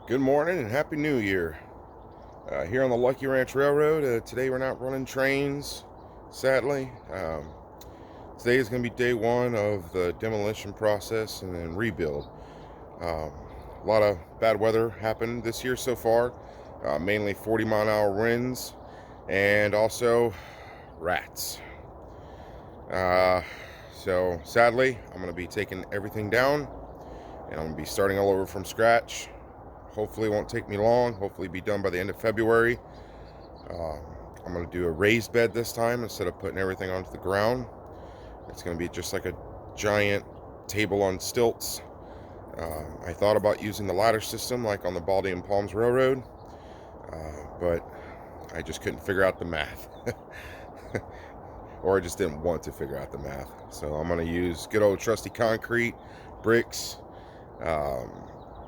Good morning and Happy New Year. Here on the Lucky Ranch Railroad, today we're not running trains, sadly. Today is going to be day one of the demolition process and then rebuild. Um, a lot of bad weather happened this year so far, mainly 40-mile-an-hour winds and also rats. Uh, so sadly, I'm going to be taking everything down and I'm going to be starting all over from scratch. Hopefully it won't take me long. Hopefully be done by the end of February. Um, I'm going to do a raised bed this time instead of putting everything onto the ground. It's going to be just like a giant table on stilts. I thought about using the ladder system like on the Baldy and Palms Railroad, but I just couldn't figure out the math. Or I just didn't want to figure out the math. So I'm going to use good old trusty concrete, bricks. I'm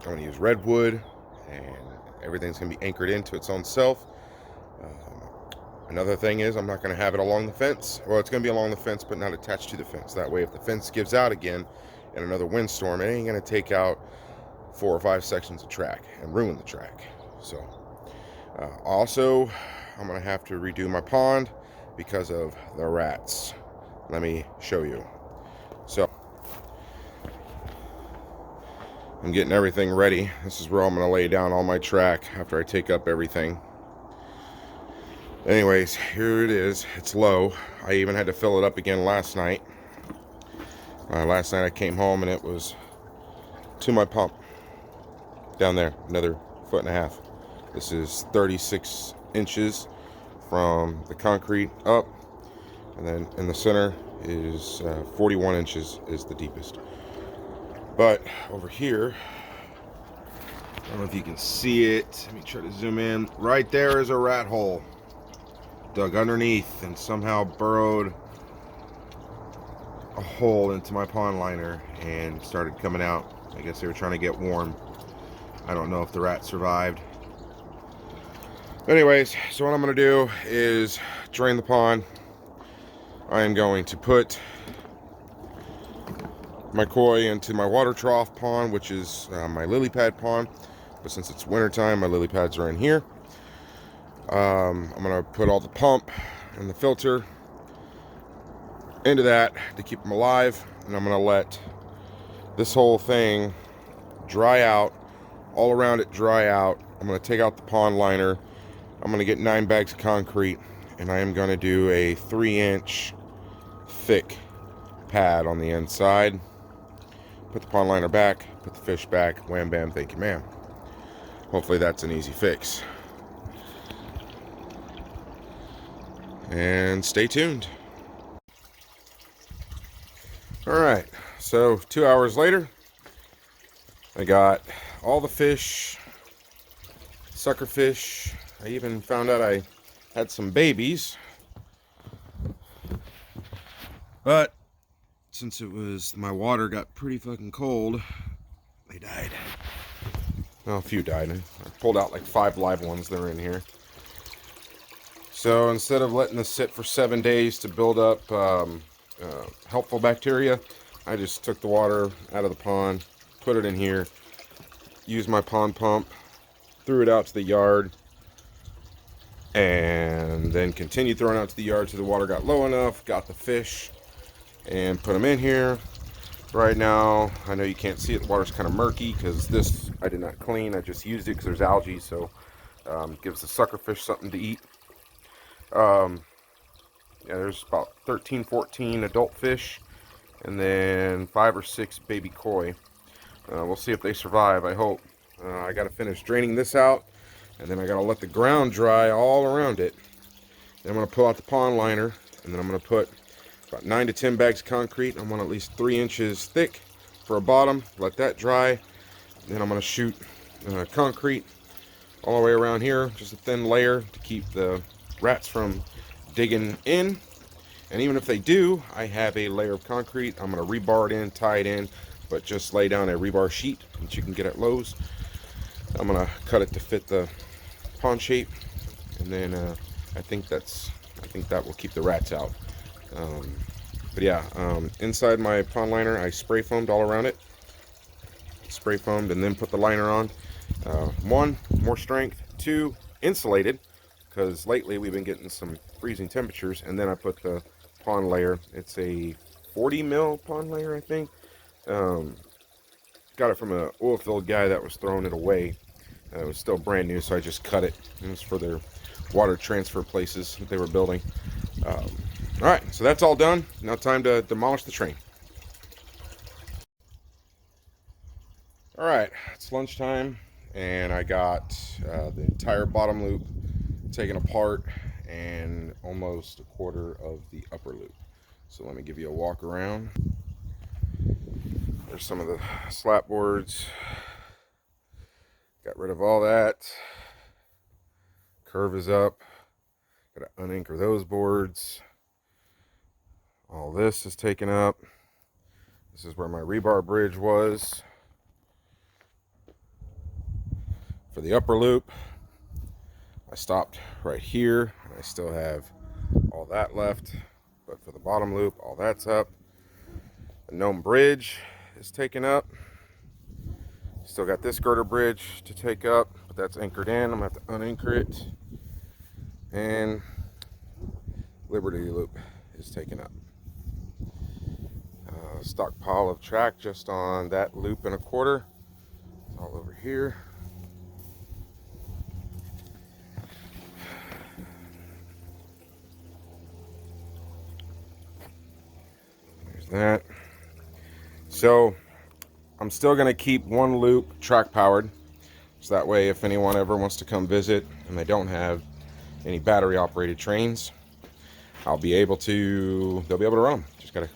going to use redwood, and everything's going to be anchored into its own self. Another thing is I'm not going to have it along the fence. Well, it's going to be along the fence, but not attached to the fence. That way, if the fence gives out again in another windstorm, it ain't going to take out 4 or 5 sections of track and ruin the track. So, also, I'm going to have to redo my pond because of the rats. Let me show you. So, I'm getting everything ready. This is where I'm going to lay down all my track after I take up everything. Anyways, here it is. It's low. I even had to fill it up again last night. Last night I came home and it was to my pump. Down there, another 1.5 feet. This is 36 inches from the concrete up. And then in the center is 41 inches is the deepest. But over here, I don't know if you can see it. Let me try to zoom in. Right there is a rat hole dug underneath and somehow burrowed a hole into my pond liner and started coming out. I guess they were trying to get warm. I don't know if the rat survived. Anyways, so what I'm going to do is drain the pond. I am going to put my koi into my water trough pond, which is my lily pad pond. But since it's wintertime, my lily pads are in here. I'm going to put all the pump and the filter into that to keep them alive. And I'm going to let this whole thing dry out, all around it dry out. I'm going to take out the pond liner. I'm going to get 9 bags of concrete. And I am going to do a 3-inch thick pad on the inside. Put the pond liner back, put the fish back. Wham bam, thank you ma'am. Hopefully that's an easy fix. And stay tuned. Alright, so 2 hours later, I got all the fish, sucker fish. I even found out I had some babies. But since it was, my water got pretty fucking cold, they died. Well, a few died. I pulled out like 5 live ones that were in here. So instead of letting this sit for 7 days to build up helpful bacteria, I just took the water out of the pond, put it in here, used my pond pump, threw it out to the yard, and then continued throwing out to the yard till the water got low enough, got the fish, and put them in here. Right now, I know you can't see it, the water's kind of murky because this I did not clean, I just used it because there's algae, so it gives the sucker fish something to eat. Yeah, there's about 13, 14 adult fish, and then 5 or 6 baby koi. We'll see if they survive, I hope. I gotta finish draining this out, and then I gotta let the ground dry all around it. Then I'm gonna pull out the pond liner, and then I'm gonna put about 9 to 10 bags of concrete. I'm on at least 3 inches thick for a bottom, let that dry. Then I'm gonna shoot concrete all the way around here, just a thin layer to keep the rats from digging in. And even if they do, I have a layer of concrete. I'm going to rebar it in, tie it in, but just lay down a rebar sheet that you can get at Lowe's. I'm going to cut it to fit the pond shape, and then I think that will keep the rats out. But yeah, inside my pond liner, I spray foamed all around it. Spray foamed and then put the liner on. One, more strength. Two, insulated, because lately we've been getting some freezing temperatures. And then I put the pond layer. It's a 40 mil pond layer, I think. Got it from an oil-filled guy that was throwing it away. It was still brand new, so I just cut it. It was for their water transfer places that they were building. All right, so that's all done. Now time to demolish the train. All right, it's lunchtime, and I got the entire bottom loop taken apart and almost a quarter of the upper loop. So let me give you a walk around. There's some of the slat boards. Got rid of all that. Curve is up. Got to unanchor those boards. All this is taken up. This is where my rebar bridge was for the upper loop. I stopped right here, and I still have all that left. But for the bottom loop, all that's up. The gnome bridge is taken up. Still got this girder bridge to take up, but that's anchored in. I'm gonna have to unanchor it. And Liberty Loop is taken up. Stockpile of track just on that loop and a quarter. It's all over here. There's that. So I'm still going to keep one loop track powered, so that way if anyone ever wants to come visit and they don't have any battery operated trains, they'll be able to run them. Just got to,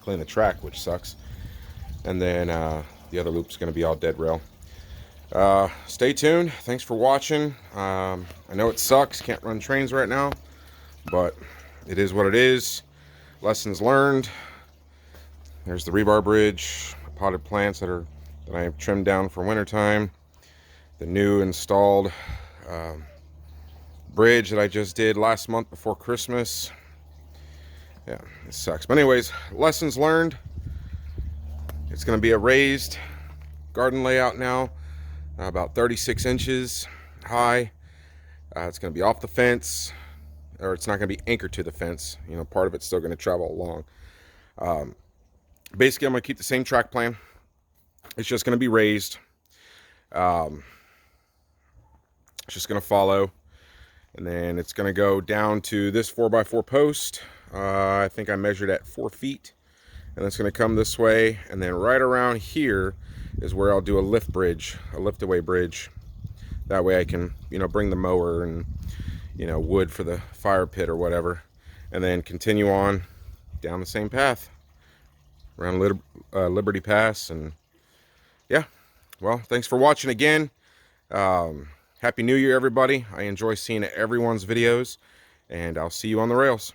clean the track, which sucks. And then the other loop's going to be all dead rail. Stay tuned. Thanks for watching. I know it sucks, can't run trains right now, but it is what it is. Lessons learned. There's the rebar bridge, potted plants that I have trimmed down for wintertime. The new installed bridge that I just did last month before Christmas. Yeah, it sucks. But anyways, lessons learned. It's going to be a raised garden layout now, about 36 inches high. It's going to be off the fence, or it's not going to be anchored to the fence. Part of it's still going to travel along. Basically, I'm going to keep the same track plan. It's just going to be raised. It's just going to follow. And then it's going to go down to this 4x4 post. I think I measured at 4 feet. And it's going to come this way. And then right around here is where I'll do a lift bridge, a lift away bridge. That way I can, bring the mower and, wood for the fire pit or whatever. And then continue on down the same path around Liberty Pass. And yeah, well, thanks for watching again. Happy New Year, everybody. I enjoy seeing everyone's videos, and I'll see you on the rails.